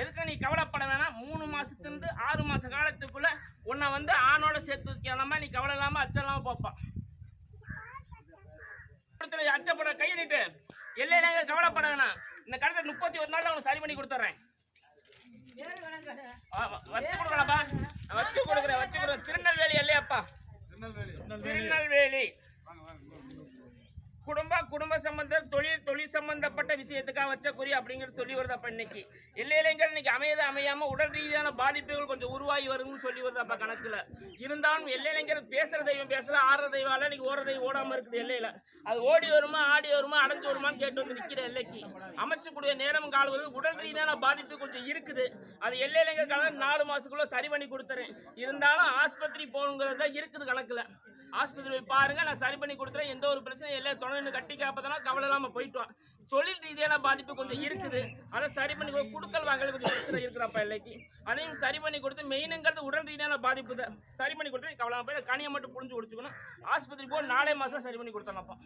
எதுக்கு நீ கவலைப்பட வேணாம். 3 மாசத்துலேருந்து 6 மாச காலத்துக்குள்ள உன்னை வந்து ஆணோட சேர்த்து வைக்கலாமா, நீ கவலை இல்லாம அச்சம் இல்லாம போப்பான். அச்சப்பட கையிட்டு எல்லையில கவலைப்பட வேணாம். இந்த கடத்தை 31 நாள் அவனுக்கு சரி பண்ணி கொடுத்துறேன். வச்சு கொடுக்கலாம்ப்பா, வச்சு கொடுக்குறேன். திருநெல்வேலி இல்லையாப்பா? திருநெல்வேலி குடும்ப சம்பந்தம் தொழில் சம்பந்தப்பட்ட விஷயத்துக்காக வச்ச குறி அப்படிங்கிறது சொல்லி வருதாப்பா. இன்னைக்கு இல்லைங்கள் இன்னைக்கு அமையாம உடல் ரீதியான பாதிப்புகள் கொஞ்சம் உருவாகி வரும்னு சொல்லி வருதாப்பா கணக்குல. இருந்தாலும் எல்லைங்கிறது பேசுற தெய்வம் பேசல, ஆடுற தெய்வம் இன்னைக்கு ஓடுற தெய்வம் ஓடாம இருக்குது. எல்லையில அது ஓடி வருமா ஆடி வருமா அடைஞ்சு வருமான்னு கேட்டு வந்து நிக்கிற எல்லைக்கு அமைச்சக்கூடிய நேரம் கால் உடல் ரீதியான பாதிப்பு கொஞ்சம் இருக்குது. அது எல்லைங்கிற 4 மாசத்துக்குள்ள சரி பண்ணி கொடுத்துறேன். இருந்தாலும் ஆஸ்பத்திரி போகணுங்கிறது தான் இருக்குது கணக்குல. ஆஸ்பத்திரி போய் பாருங்க, நான் சரி பண்ணி கொடுத்துறேன். எந்த ஒரு பிரச்சனையும் இல்லை. தொடர்ந்து கட்டி காப்பதெல்லாம் கவலை இல்லாம போயிட்டோம். தொழில் ரீதியான பாதிப்பு கொஞ்சம் இருக்குது. அதை சரி பண்ணி குடுக்கல் வாங்கல கொஞ்சம் பிரச்சனை இருக்கிறப்ப இல்லைக்கு அதையும் சரி பண்ணி கொடுத்து மெயினுங்கிறது உடல் ரீதியான பாதிப்பு தான் சரி பண்ணி கொடுத்து கவலை போய் கனியை மட்டும் புரிஞ்சு குடிச்சுக்கணும். ஆஸ்பத்திரி போய் 4 மாசம் சரி பண்ணி கொடுத்தோம்ப்பா.